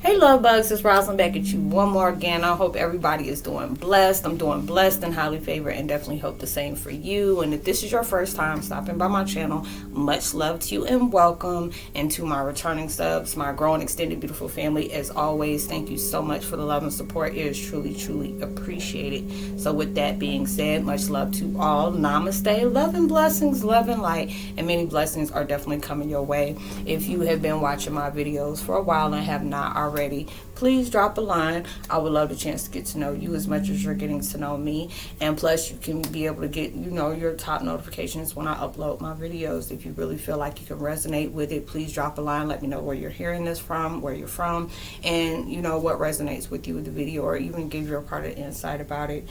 Hey love bugs, it's Roslynn back at you one more again. I hope everybody is doing blessed. I'm doing blessed and highly favored, and definitely hope the same for you. And if this is your first time stopping by my channel, much love to you and welcome. And to my returning subs, my growing extended beautiful family, as always, thank you so much for the love and support. It is truly appreciated. So with that being said, much love to all. Namaste, love and blessings, love and light, and many blessings are definitely coming your way. If you have been watching my videos for a while and have not already, please drop a line. I would love the chance to get to know you as much as you're getting to know me. And plus, you can be able to get, your top notifications when I upload my videos. If you really feel like you can resonate with it, please drop a line. Let me know where you're hearing this from, where you're from, and what resonates with you with the video, or even give you a part of the insight about it.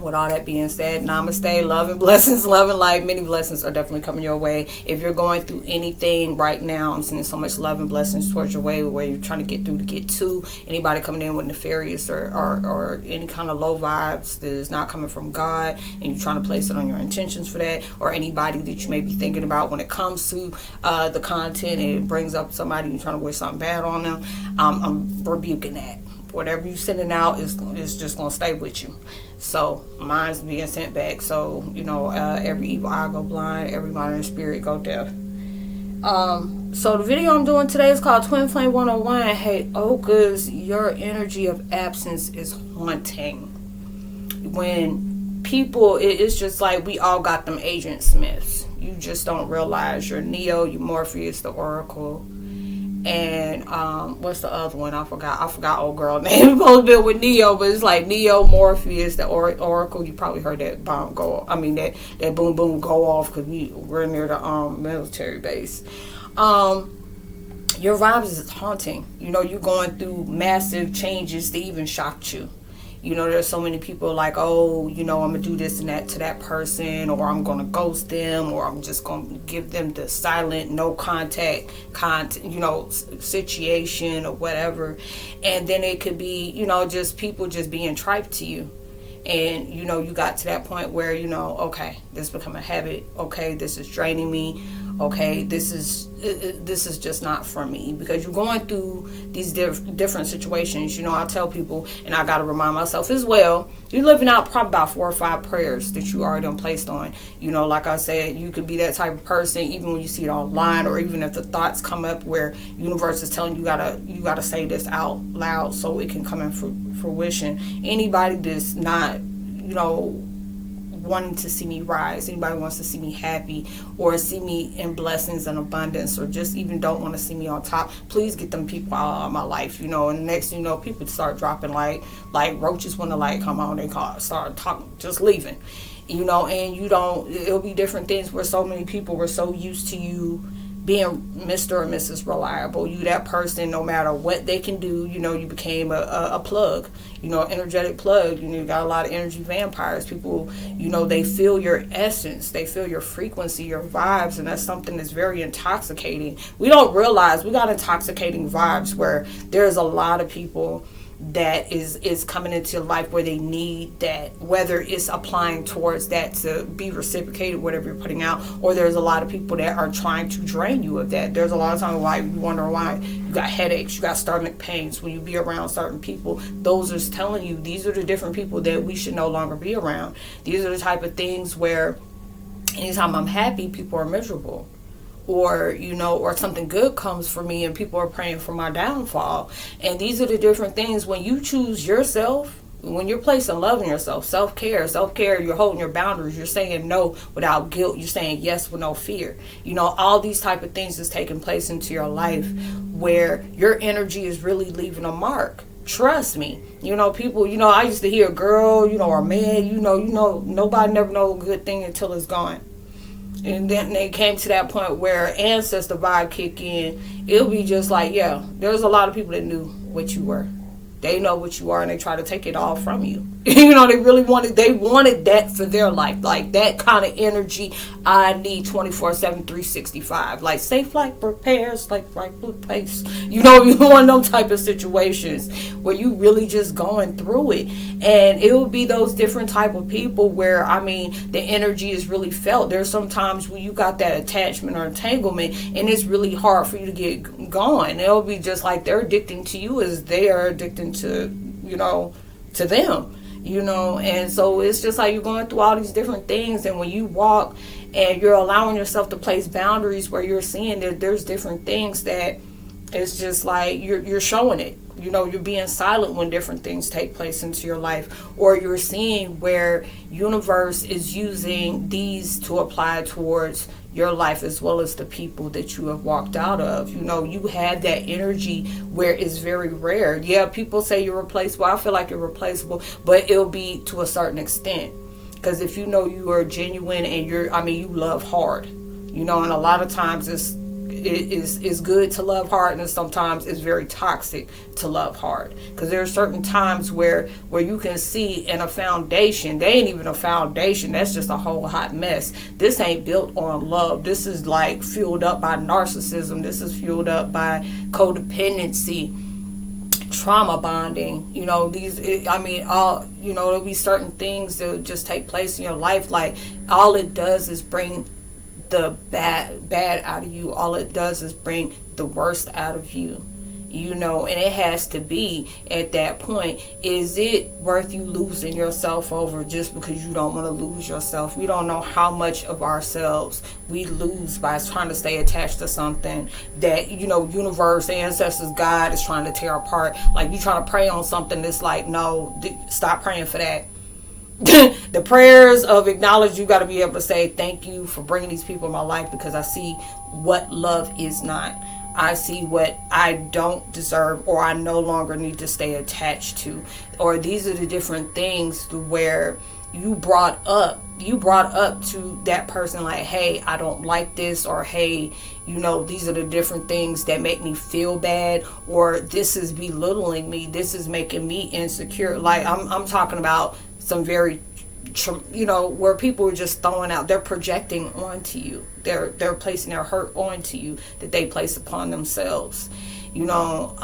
With all that being said, namaste, love and blessings, love and light. Many blessings are definitely coming your way. If you're going through anything right now, I'm sending so much love and blessings towards your way, where you're trying to get through to get to. Anybody coming in with nefarious or any kind of low vibes that is not coming from God, and you're trying to place it on your intentions for that, or anybody that you may be thinking about when it comes to the content, and it brings up somebody you're trying to wish something bad on them, I'm rebuking that. Whatever you're sending out is just going to stay with you. So mine's being sent back. So, every evil eye go blind, every monitoring spirit go deaf. So the video I'm doing today is called Twin Flame 101. Heyokas, your energy of absence is haunting. When people, it's just like we all got them Agent Smiths. You just don't realize you're Neo, you're Morpheus, the Oracle. And what's the other one? I forgot old girl name. It's supposed to be with Neo, but it's like Neo, Morpheus, the Oracle. You probably heard that bomb go off. I mean that boom boom go off, because we're near the military base. Your vibes is haunting. You're going through massive changes that even shocked you. There's so many people like, oh, I'm going to do this and that to that person, or I'm going to ghost them, or I'm just going to give them the silent, no contact, situation or whatever. And then it could be, just people just being tripe to you. And, you got to that point where, okay, this become a habit. Okay, this is draining me. Okay, this is just not for me, because you're going through these different situations. I tell people, and I got to remind myself as well, you're living out probably about 4 or 5 prayers that you already done placed on. Like I said, you could be that type of person, even when you see it online, or even if the thoughts come up where universe is telling you gotta say this out loud so it can come in fruition. Anybody that's not, wanting to see me rise, anybody wants to see me happy, or see me in blessings and abundance, or just even don't want to see me on top, please get them people out of my life. And the next thing you know, people start dropping like roaches when the light come on. They start talking, just leaving, and it'll be different things where so many people were so used to you being Mr. or Mrs. Reliable. You that person, no matter what they can do, you became a plug, energetic plug. You got a lot of energy vampires. People, they feel your essence, they feel your frequency, your vibes, and that's something that's very intoxicating. We don't realize we got intoxicating vibes where there's a lot of people that is coming into your life where they need that, whether it's applying towards that to be reciprocated, whatever you're putting out, or there's a lot of people that are trying to drain you of that. There's a lot of times why you wonder why you got headaches, you got stomach pains when you be around certain people. Those are telling you these are the different people that we should no longer be around. These are the type of things where anytime I'm happy, people are miserable. Or or something good comes for me and people are praying for my downfall. And these are the different things when you choose yourself, when you're placing love in yourself, self-care, you're holding your boundaries, you're saying no without guilt, you're saying yes with no fear. All these type of things is taking place into your life where your energy is really leaving a mark. Trust me. People, I used to hear a girl, or a man, nobody never know a good thing until it's gone. And then they came to that point where ancestor vibe kick in. It'll be just like, yeah, there's a lot of people that knew what you were. They know what you are, and they try to take it all from you. You know, they wanted that for their life. Like that kind of energy I need 24/7, 365. Like safe flight prepares, like right place. You know, you want them type of situations where you really just going through it. And it will be those different type of people where, I mean, the energy is really felt. There's sometimes when you got that attachment or entanglement and it's really hard for you to get going. It'll be just like they're addicting to you as they are addicting to, you know, to them. You know, and so it's just like you're going through all these different things, and when you walk and you're allowing yourself to place boundaries where you're seeing that there's different things that it's just like you're showing it. You know, you're being silent when different things take place into your life, or you're seeing where universe is using these to apply towards your life as well as the people that you have walked out of. You know, you have that energy where it's very rare. Yeah, people say you're replaceable. I feel like you're replaceable, but it'll be to a certain extent. Because if you know you are genuine and you love hard, you know, and a lot of times it's good to love hard, and sometimes it's very toxic to love hard, because there are certain times where you can see in a foundation, they ain't even a foundation, that's just a whole hot mess. This ain't built on love. This is like fueled up by narcissism. This is fueled up by codependency, trauma bonding. You know, there'll be certain things that just take place in your life. Like all it does is bring the bad out of you. All it does is bring the worst out of you, you know, and it has to be at that point, is it worth you losing yourself over just because you don't want to lose yourself? We don't know how much of ourselves we lose by trying to stay attached to something that, you know, universe, ancestors, God is trying to tear apart. Like you trying to pray on something that's like, no, stop praying for that. The prayers of acknowledge, you got to be able to say thank you for bringing these people in my life, because I see what love is not. I see what I don't deserve, or I no longer need to stay attached to. Or these are the different things where you brought up to that person like, hey, I don't like this, or hey, you know, these are the different things that make me feel bad, or this is belittling me, this is making me insecure. Like I'm talking about some very, you know, where people are just throwing out, they're projecting onto you, they're placing their hurt onto you that they place upon themselves, you know.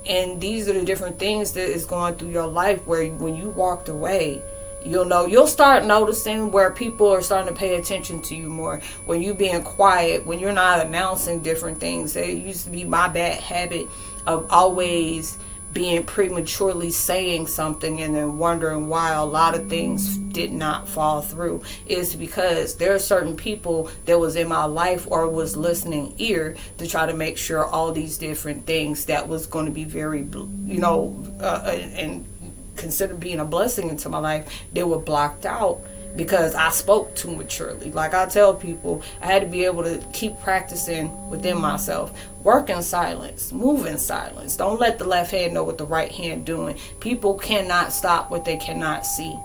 And these are the different things that is going through your life where when you walked away, you'll start noticing where people are starting to pay attention to you more, when you being quiet, when you're not announcing different things. It used to be my bad habit of always being prematurely saying something and then wondering why a lot of things did not fall through. Is because there are certain people that was in my life or was listening ear to try to make sure all these different things that was going to be very, you know, and considered being a blessing into my life, they were blocked out because I spoke too maturely. Like I tell people, I had to be able to keep practicing within myself. Work in silence, move in silence. Don't let the left hand know what the right hand doing. People cannot stop what they cannot see.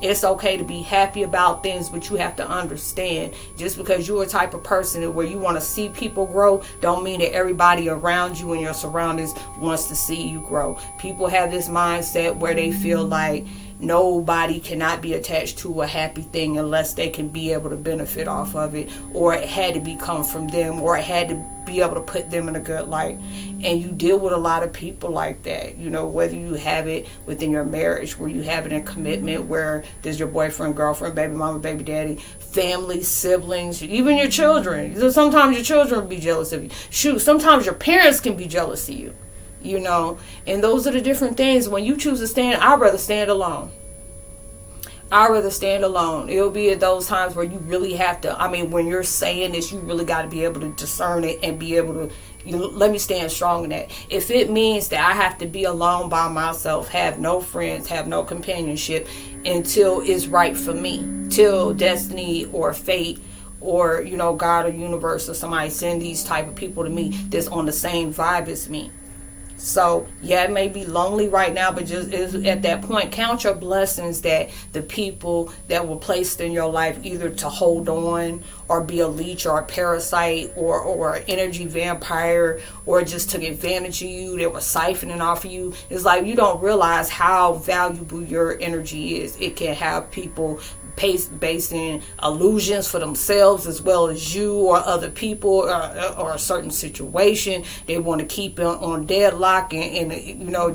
It's okay to be happy about things, but you have to understand, just because you're a type of person where you want to see people grow, don't mean that everybody around you and your surroundings wants to see you grow. People have this mindset where they feel like nobody cannot be attached to a happy thing unless they can be able to benefit off of it, or it had to become from them, or it had to be able to put them in a good light. And you deal with a lot of people like that, you know, whether you have it within your marriage, where you have it in commitment, where there's your boyfriend, girlfriend, baby mama, baby daddy, family, siblings, even your children. Sometimes your children will be jealous of you. Shoot, sometimes your parents can be jealous of you. You know, and those are the different things. When you choose to stand, I'd rather stand alone. I'd rather stand alone. It'll be at those times where you really have to, when you're saying this, you really got to be able to discern it and be able to, let me stand strong in that. If it means that I have to be alone by myself, have no friends, have no companionship until it's right for me, till destiny or fate or, you know, God or universe or somebody send these type of people to me that's on the same vibe as me. So yeah, it may be lonely right now, but just is at that point, count your blessings that the people that were placed in your life, either to hold on or be a leech or a parasite or an energy vampire, or just took advantage of you, they were siphoning off of you. It's like you don't realize how valuable your energy is. It can have people based in illusions for themselves as well as you or other people, or a certain situation. They want to keep it on deadlock and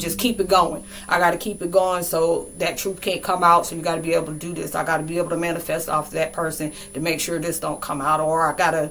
just keep it going. I got to keep it going so that truth can't come out. So you got to be able to do this. I got to be able to manifest off that person to make sure this don't come out, or I got to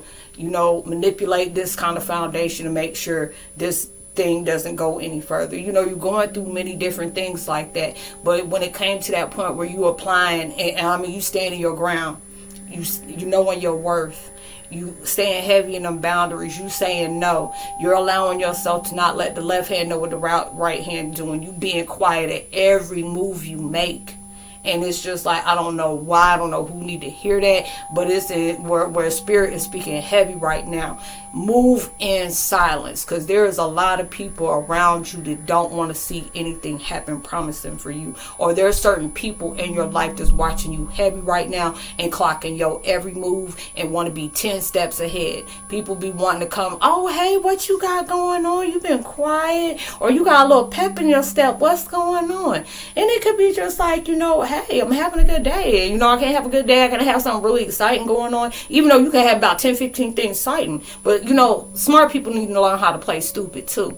manipulate this kind of foundation to make sure this thing doesn't go any further. You're going through many different things like that. But when it came to that point where you applying, and you standing your ground, you knowing your worth, you staying heavy in them boundaries, you saying no, you're allowing yourself to not let the left hand know what the right hand doing, you being quiet at every move you make. And it's just like, I don't know why, I don't know who need to hear that, but it's where spirit is speaking heavy right now. Move in silence, because there is a lot of people around you that don't want to see anything happen promising for you. Or there are certain people in your life that's watching you heavy right now and clocking your every move and want to be 10 steps ahead. People be wanting to come, oh, hey, what you got going on? You been quiet, or you got a little pep in your step. What's going on? And it could be just like, hey, I'm having a good day. I can't have a good day. I can have something really exciting going on. Even though you can have about 10, 15 things exciting. But, smart people need to learn how to play stupid too.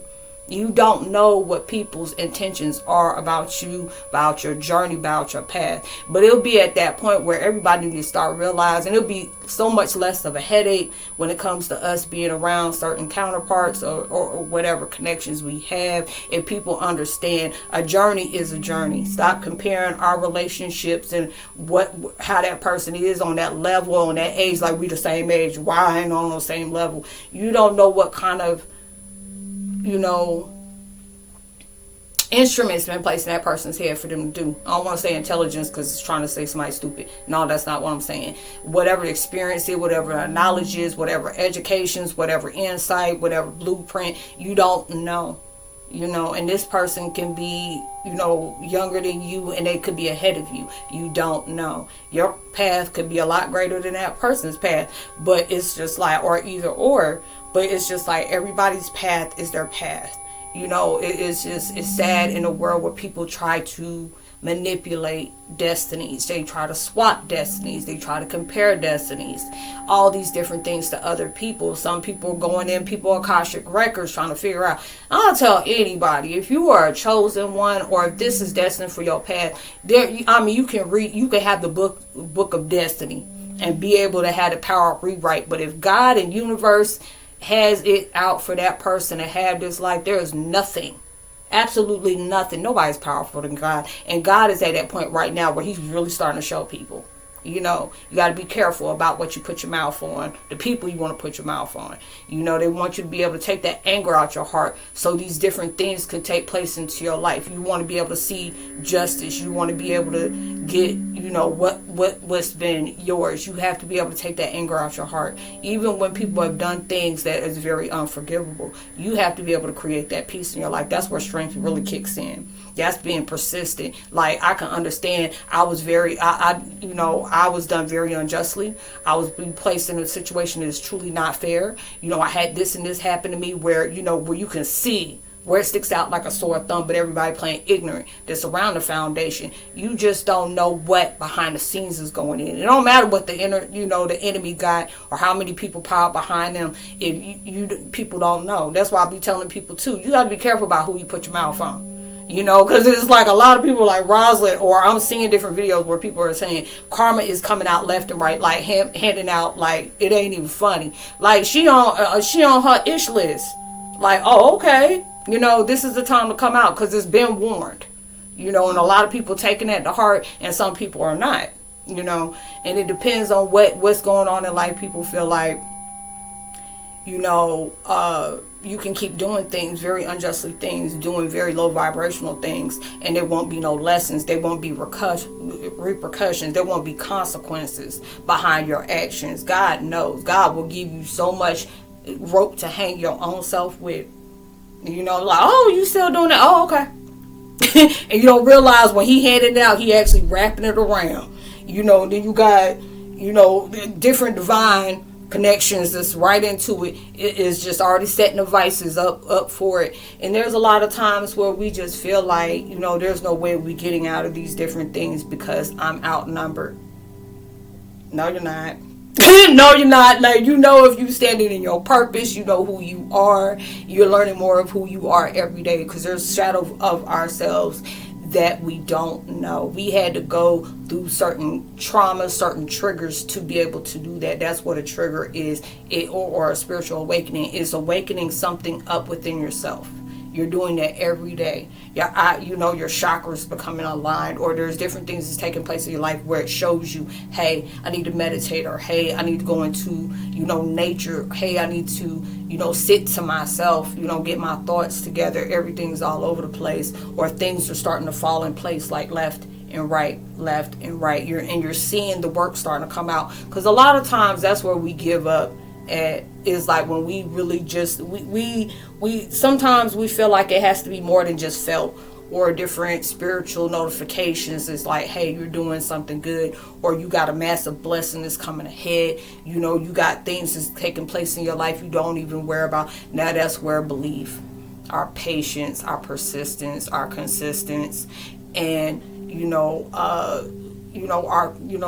You don't know what people's intentions are about you, about your journey, about your path. But it'll be at that point where everybody needs to start realizing it'll be so much less of a headache when it comes to us being around certain counterparts or whatever connections we have. If people understand a journey is a journey. Stop comparing our relationships and how that person is on that level, on that age, like we the same age. Why I ain't on the same level? You don't know what kind of instruments been placed in that person's head for them to do. I don't want to say intelligence because it's trying to say somebody stupid. No, that's not what I'm saying. Whatever the experience is, whatever knowledge is, whatever educations, whatever insight, whatever blueprint, you don't know. And this person can be, younger than you, and they could be ahead of you. You don't know. Your path could be a lot greater than that person's path, but it's just like, or either or, but it's just like everybody's path is their path. It's sad in a world where people try to manipulate destinies. They try to swap destinies. They try to compare destinies. All these different things to other people. Some people going in, people are Akashic records trying to figure out. I'll tell anybody, if you are a chosen one, or if this is destined for your path, you can read, you can have the book of destiny and be able to have the power of rewrite. But if God and universe has it out for that person to have this life, there is nothing, absolutely nothing. Nobody's powerful than God. And God is at that point right now where he's really starting to show people. You got to be careful about what you put your mouth on, the people you want to put your mouth on. They want you to be able to take that anger out your heart so these different things can take place into your life. You want to be able to see justice. You want to be able to get, what's been yours. You have to be able to take that anger out your heart. Even when people have done things that is very unforgivable, you have to be able to create that peace in your life. That's where strength really kicks in. That's being persistent. Like, I can understand I was I was done very unjustly. I was being placed in a situation that is truly not fair. I had this and this happen to me where you can see where it sticks out like a sore thumb, but everybody playing ignorant that's around the foundation. You just don't know what behind the scenes is going in. It don't matter what the enemy got or how many people pile behind them. If people don't know. That's why I be telling people too, you got to be careful about who you put your mouth on. Because it's like a lot of people like Roslynn, or I'm seeing different videos where people are saying karma is coming out left and right, like handing out, like it ain't even funny. Like she on her ish list. Like, oh, okay. This is the time to come out because it's been warned. And a lot of people taking that to heart, and some people are not. And it depends on what's going on in life. People feel like, you can keep doing things, very unjustly things, doing very low vibrational things, and there won't be no lessons. There won't be repercussions. There won't be consequences behind your actions. God knows. God will give you so much rope to hang your own self with. You know, like, oh, you still doing that? Oh, okay. And you don't realize when he handed it out, he actually wrapping it around. You know, then you got, you know, different divine connections that's right into it. It is just already setting the vices up for it. And there's a lot of times where we just feel like, you know, there's no way we're getting out of these different things because I'm outnumbered. No, you're not. No, you're not. Like, you know, if you're standing in your purpose, you know who you are. You're learning more of who you are every day, because there's a shadow of ourselves that we don't know. We had to go through certain traumas, certain triggers to be able to do that. That's what a trigger is, or a spiritual awakening is awakening something up within yourself. You're doing that every day. You know, your chakras becoming aligned, or there's different things that's taking place in your life where it shows you, hey, I need to meditate, or hey, I need to go into, you know, nature. Hey, I need to, you know, sit to myself, you know, get my thoughts together. Everything's all over the place, or things are starting to fall in place, like left and right. You're seeing the work starting to come out, because a lot of times that's where we give up. Is like when we really just we sometimes we feel like it has to be more than just felt, or different spiritual notifications. It's like, hey, you're doing something good, or you got a massive blessing that's coming ahead. You know, you got things that's taking place in your life you don't even worry about. Now that's where belief, our patience, our persistence, our consistency, and our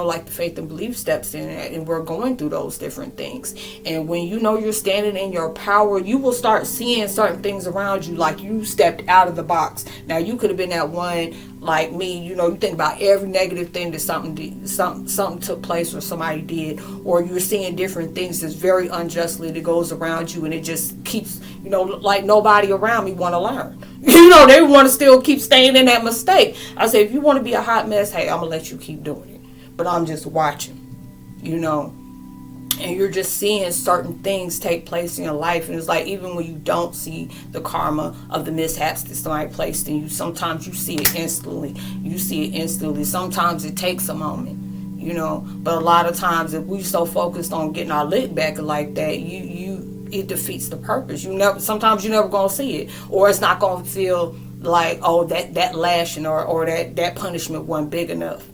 like the faith and belief steps in it, and we're going through those different things. And when you know you're standing in your power, you will start seeing certain things around you, like you stepped out of the box. Now, you could have been that one like me, you know, you think about every negative thing that something took place or somebody did, or you're seeing different things that's very unjustly that goes around you, and it just keeps, you know, like nobody around me want to learn. You know, they want to still keep staying in that mistake. I say, if you want to be a hot mess, hey, I'm going to let you keep doing it. But I'm just watching, you know. And you're just seeing certain things take place in your life. And it's like, even when you don't see the karma of the mishaps that somebody placed in you, sometimes you see it instantly. Sometimes it takes a moment, you know. But a lot of times, if we so focused on getting our lick back like that, it defeats the purpose. Sometimes you're never gonna see it, or it's not gonna feel like, oh, that lashing or that punishment wasn't big enough.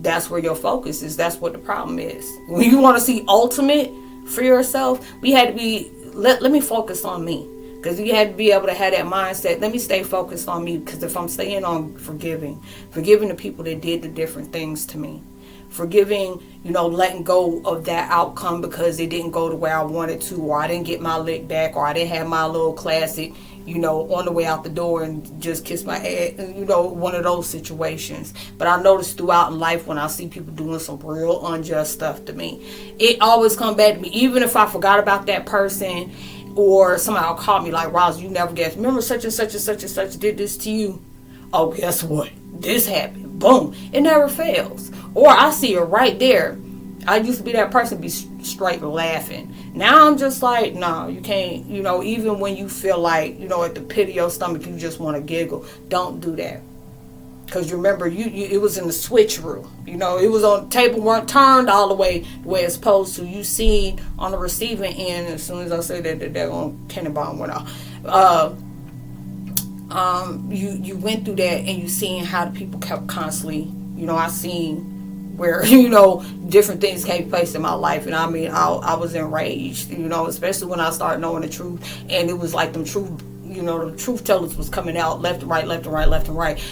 That's where your focus is. That's what the problem is. When you want to see ultimate for yourself, we had to be, let me focus on me. Because you had to be able to have that mindset. Let me stay focused on me. Because if I'm staying on forgiving the people that did the different things to me, forgiving, you know, letting go of that outcome because it didn't go the way I wanted to, or I didn't get my lick back, or I didn't have my little classic, you know, on the way out the door and just kiss my ass, you know, one of those situations. But I noticed throughout in life, when I see people doing some real unjust stuff to me, it always comes back to me. Even if I forgot about that person, or somebody will call me like, Roz, you never guessed. Remember such and such and such and such did this to you? Oh, guess what? This happened. Boom. It never fails. Or I see it right there. I used to be that person, be straight laughing. Now I'm just like, no, you can't, you know, even when you feel like, you know, at the pit of your stomach, you just want to giggle. Don't do that. Because remember, it was in the switcheroo. You know, it was on the table, weren't turned all the way it's supposed to. You seen on the receiving end, as soon as I say that on Tenenbaum went off. You went through that, and you seen how the people kept constantly, you know, I seen where, you know, different things came place in my life. And I mean, I was enraged, you know, especially when I started knowing the truth. And it was like the truth tellers was coming out left and right.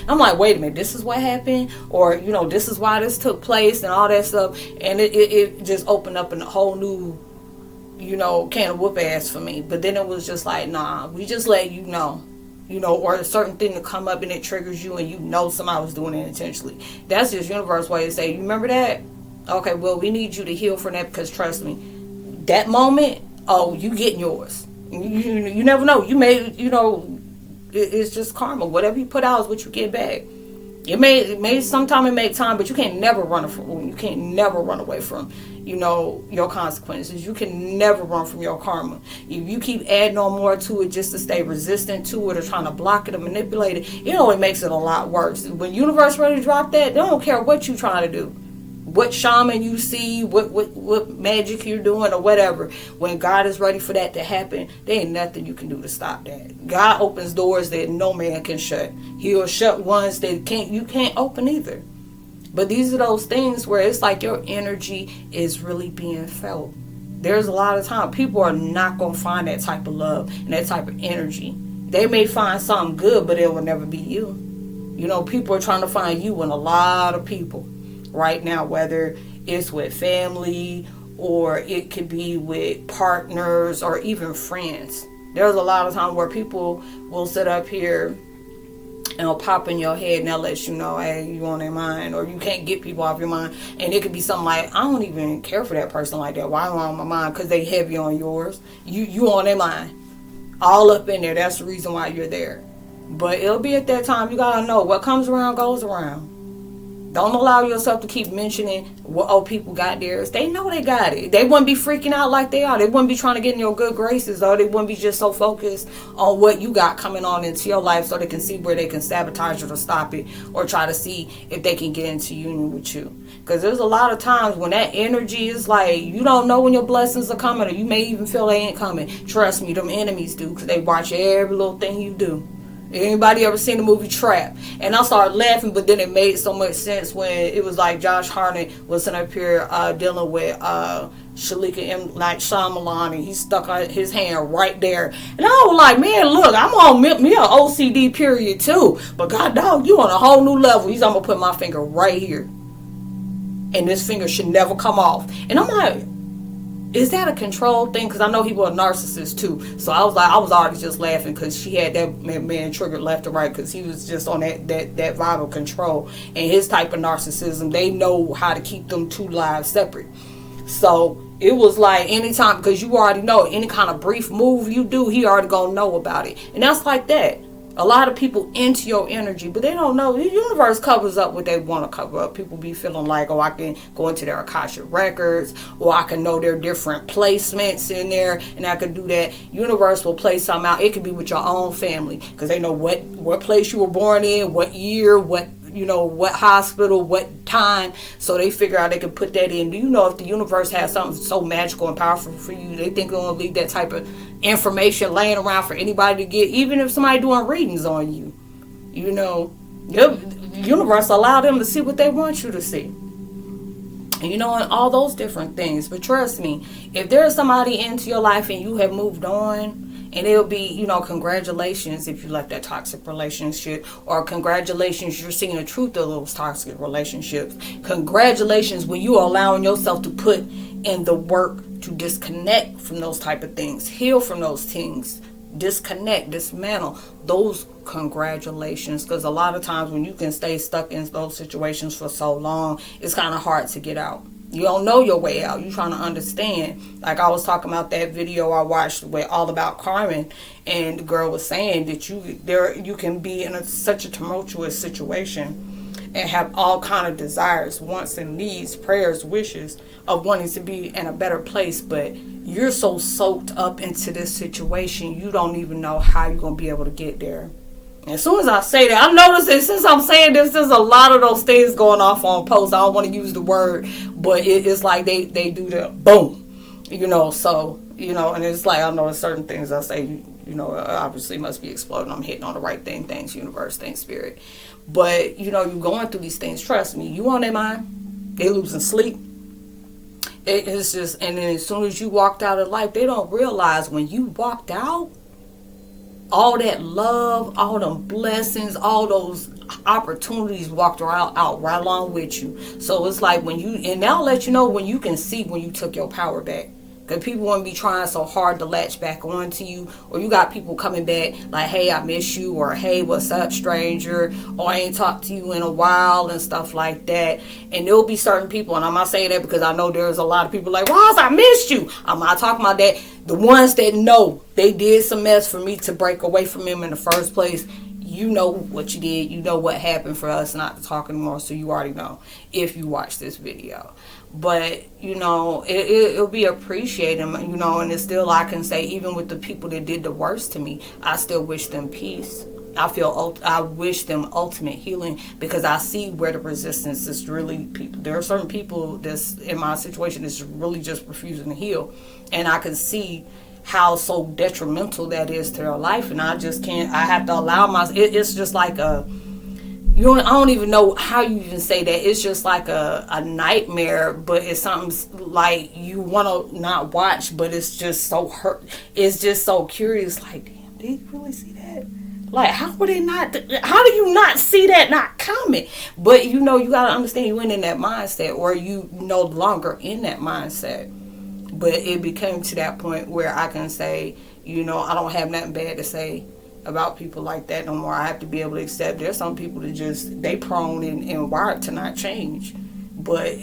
I'm like, wait a minute, this is what happened? Or, you know, this is why this took place and all that stuff. And it just opened up a whole new, you know, can of whoop ass for me. But then it was just like, nah, we just let you know. You know, or a certain thing to come up and it triggers you, and you know somebody was doing it intentionally. That's just universe way to say, you remember that? Okay, well, we need you to heal from that, because trust me, that moment, oh, you getting yours. You never know. You may, you know, it's just karma. Whatever you put out is what you get back. It may sometime it make time, but you can't never run away from, you know, your consequences. You can never run from your karma. If you keep adding on more to it just to stay resistant to it, or trying to block it or manipulate it, it only makes it a lot worse. When universe ready to drop that, they don't care what you trying to do. what shaman you see, what magic you're doing or whatever. When God is ready for that to happen, there ain't nothing you can do to stop that. God opens doors that no man can shut. He'll shut ones that you can't open either. But these are those things where it's like your energy is really being felt. There's a lot of time people are not going to find that type of love and that type of energy. They may find something good, but it will never be you. You know, people are trying to find you in a lot of people right now, whether it's with family or it could be with partners or even friends. There's a lot of times where people will sit up here and it'll pop in your head and that lets you know, hey, you on their mind, or you can't get people off your mind. And it could be something like, I don't even care for that person like that. Why am I on my mind? Because they heavy on yours. You on their mind. All up in there. That's the reason why you're there. But it'll be at that time, you gotta know what comes around goes around. Don't allow yourself to keep mentioning what people got theirs. They know they got it. They wouldn't be freaking out like they are. They wouldn't be trying to get in your good graces, or they wouldn't be just so focused on what you got coming on into your life so they can see where they can sabotage it or stop it, or try to see if they can get into union with you. Because there's a lot of times when that energy is like, you don't know when your blessings are coming, or you may even feel they ain't coming. Trust me, them enemies do, because they watch every little thing you do. Anybody ever seen the movie Trap? And I started laughing, but then it made so much sense when it was like Josh Hartnett was up here dealing with Shalika M. like Shyamalan, and he stuck his hand right there. And I was like, man, look, I'm on me an OCD period too. But God dog, you on a whole new level. He's, I'm going to put my finger right here. And this finger should never come off. And I'm like, is that a control thing? Because I know he was a narcissist too. So I was already just laughing because she had that man triggered left and right, because he was just on that vibe of control. And his type of narcissism, they know how to keep them two lives separate. So it was like anytime, because you already know any kind of brief move you do, he already gonna know about it. And that's like that. A lot of people into your energy, but they don't know. The universe covers up what they want to cover up. People be feeling like, oh, I can go into their Akashic records, or I can know their different placements in there, and I can do that. Universe will play something out. It could be with your own family, because they know what place you were born in, what year, what hospital, what time. So they figure out they can put that in. Do you know if the universe has something so magical and powerful for you, they think they're going to leave that type of information laying around for anybody to get, even if somebody doing readings on you. You know, the universe allow them to see what they want you to see. And and all those different things. But trust me, if there's somebody into your life and you have moved on, and it'll be, congratulations if you left that toxic relationship, or congratulations, you're seeing the truth of those toxic relationships. Congratulations when you're allowing yourself to put in the work to disconnect from those type of things, heal from those things, disconnect, dismantle those. Congratulations, because a lot of times when you can stay stuck in those situations for so long, it's kind of hard to get out. You don't know your way out. You're trying to understand. Like I was talking about that video I watched with All About Carmen, and the girl was saying that you can be in such a tumultuous situation and have all kind of desires, wants and needs, prayers, wishes of wanting to be in a better place, but you're so soaked up into this situation, you don't even know how you're going to be able to get there. As soon as I say that, I notice that since I'm saying this, there's a lot of those things going off on posts. I don't want to use the word, but it's like they do the boom, so, and it's like I know certain things I say, obviously must be exploding. I'm hitting on the right thing. Thanks, universe. Thanks, spirit. But, you're going through these things. Trust me, you on their mind. They losing sleep. It's just, and then as soon as you walked out of life, they don't realize when you walked out, all that love, all them blessings, all those opportunities walked out right along with you. So it's like and that'll let you know when you can see when you took your power back. Because people won't be trying so hard to latch back onto you. Or you got people coming back like, hey, I miss you. Or, hey, what's up, stranger? Or I ain't talked to you in a while and stuff like that. And there'll be certain people, and I'm not saying that because I know there's a lot of people like, Roz, I missed you. I'm not talking about that. The ones that know they did some mess for me to break away from him in the first place. You know what you did. You know what happened for us not to talk anymore. So you already know if you watch this video. But, it'll be appreciated, and it's still, I can say, even with the people that did the worst to me, I still wish them peace. I wish them ultimate healing, because I see where the resistance is really people. There are certain people that's in my situation that's really just refusing to heal, and I can see how so detrimental that is to their life, and I just can't. I have to allow myself. It's just like a. I don't even know how you even say that. It's just like a nightmare, but it's something like you want to not watch, but it's just so hurt. It's just so curious. Like, damn, did you really see that? Like, how would they not? How do you not see that not coming? But you gotta understand, you ain't in that mindset, or you no longer in that mindset. But it became to that point where I can say, I don't have nothing bad to say about people like that no more. I have to be able to accept there's some people that just, they prone and wired to not change. But,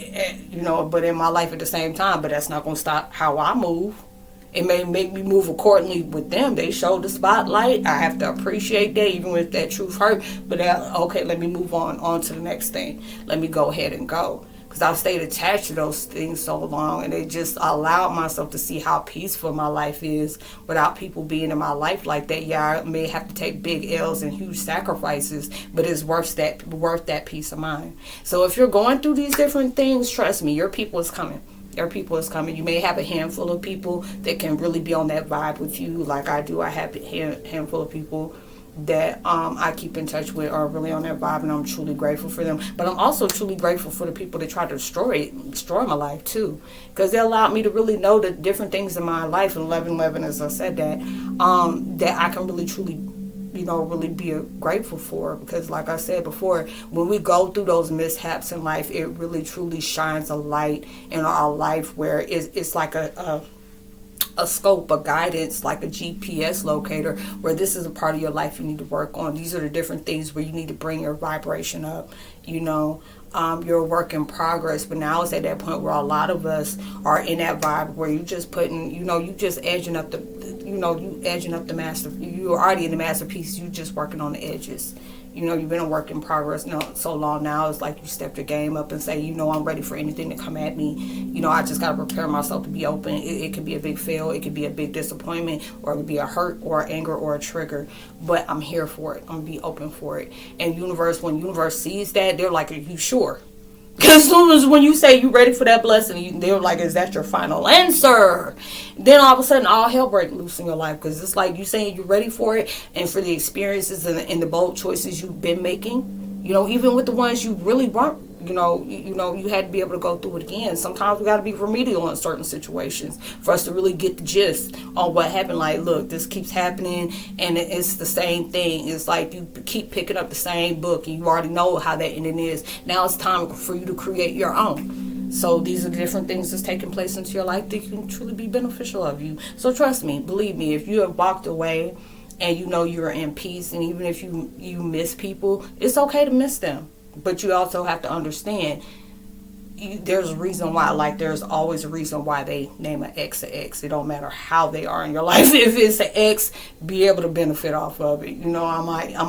but in my life at the same time, but that's not going to stop how I move. It may make me move accordingly with them. They showed the spotlight. I have to appreciate that, even if that truth hurt. But okay, let me move on to the next thing. Let me go ahead and go. Because I've stayed attached to those things so long, and it just allowed myself to see how peaceful my life is without people being in my life like that. Yeah, I may have to take big L's and huge sacrifices, but it's worth that peace of mind. So if you're going through these different things, trust me, your people is coming. Your people is coming. You may have a handful of people that can really be on that vibe with you, like I do. I have a handful of people that I keep in touch with are really on that vibe, and I'm truly grateful for them. But I'm also truly grateful for the people that try to destroy my life too, because they allowed me to really know the different things in my life. And 11/11, as I said, that I can really truly really be grateful for, because like I said before, when we go through those mishaps in life, it really truly shines a light in our life where it's like a scope, a guidance, like a GPS locator, where this is a part of your life you need to work on. These are the different things where you need to bring your vibration up. You're a work in progress, but now it's at that point where a lot of us are in that vibe where you just putting, you just edging up you edging up the master. You're already in the masterpiece. You just working on the edges. You've been a work in progress so long now. It's like you stepped your game up and say, I'm ready for anything to come at me. I just got to prepare myself to be open. It could be a big fail. It could be a big disappointment, or it could be a hurt or anger or a trigger. But I'm here for it. I'm going to be open for it. And when universe sees that, they're like, are you sure? Because as soon as when you say you ready for that blessing, they're like, is that your final answer? Then all of a sudden, all hell break loose in your life. Because it's like you saying you're ready for it, and for the experiences and the bold choices you've been making. Even with the ones you really weren't. You had to be able to go through it again. Sometimes we got to be remedial in certain situations for us to really get the gist on what happened. Like, look, this keeps happening, and it's the same thing. It's like you keep picking up the same book, and you already know how that ending is. Now it's time for you to create your own. So these are the different things that's taking place into your life that can truly be beneficial of you. So trust me, believe me, if you have walked away and you're in peace, and even if you miss people, it's okay to miss them. But you also have to understand, there's a reason why. Like, there's always a reason why they name an X an X. It don't matter how they are in your life. If it's an X, be able to benefit off of it. I'm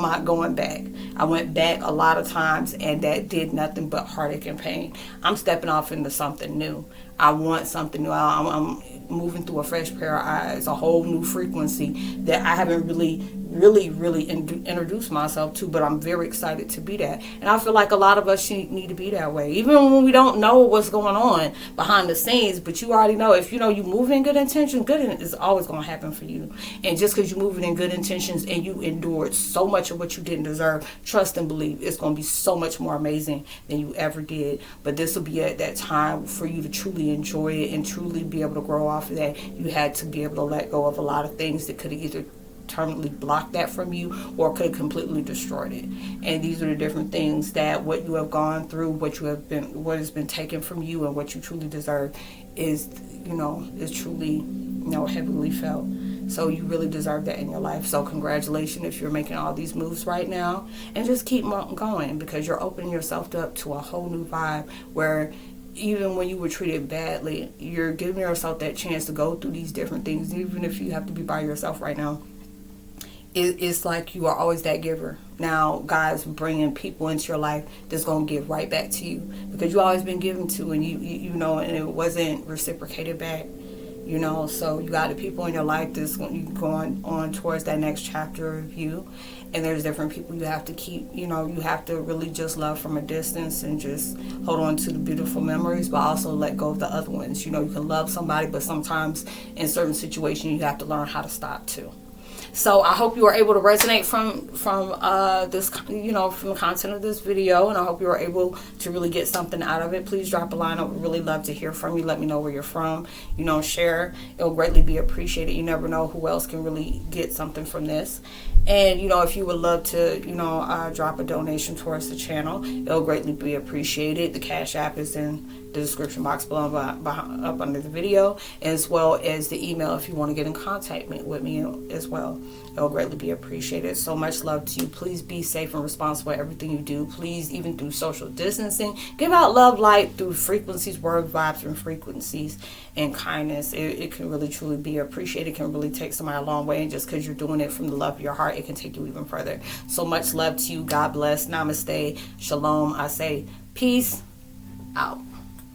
not going back. I went back a lot of times, and that did nothing but heartache and pain. I'm stepping off into something new. I want something new. I'm moving through a fresh pair of eyes, a whole new frequency that I haven't really introduced myself to, but I'm very excited to be that. And I feel like a lot of us need to be that way, even when we don't know what's going on behind the scenes. But you already know, if you move in good intentions, good is always going to happen for you. And just because you're moving in good intentions and you endured so much of what you didn't deserve, trust and believe it's going to be so much more amazing than you ever did. But this will be at that time for you to truly enjoy it and truly be able to grow off of that. You had to be able to let go of a lot of things that could have either terminally blocked that from you or could have completely destroyed it. And these are the different things that what you have gone through, what has been taken from you, and what you truly deserve is truly heavily felt. So you really deserve that in your life. So congratulations if you're making all these moves right now, and just keep going, because you're opening yourself up to a whole new vibe where even when you were treated badly, you're giving yourself that chance to go through these different things, even if you have to be by yourself right now. It's like you are always that giver. Now, God's bringing people into your life that's going to give right back to you, because you always been given to, and you and it wasn't reciprocated back. You know, so you got the people in your life that's going on towards that next chapter of you, and there's different people you have to keep, you know, you have to really just love from a distance and just hold on to the beautiful memories, but also let go of the other ones. You know, you can love somebody, but sometimes in certain situations you have to learn how to stop too. So I hope you are able to resonate from this, you know, from the content of this video, and I hope you are able to really get something out of it. Please drop a line. I would really love to hear from you. Let me know where you're from. You know, share. It'll greatly be appreciated. You never know who else can really get something from this. And, you know, if you would love to, you know, drop a donation towards the channel, it'll greatly be appreciated. The Cash App is in the description box below, up under the video, as well as the email if you want to get in contact with me as well. It'll greatly be appreciated. So much love to you. Please be safe and responsible in everything you do. Please, even through social distancing, give out love, light through frequencies, word vibes, and frequencies, and kindness. It can really truly be appreciated. It can really take somebody a long way, and just because you're doing it from the love of your heart, it can take you even further. So much love to you. God bless. Namaste. Shalom. I say peace out.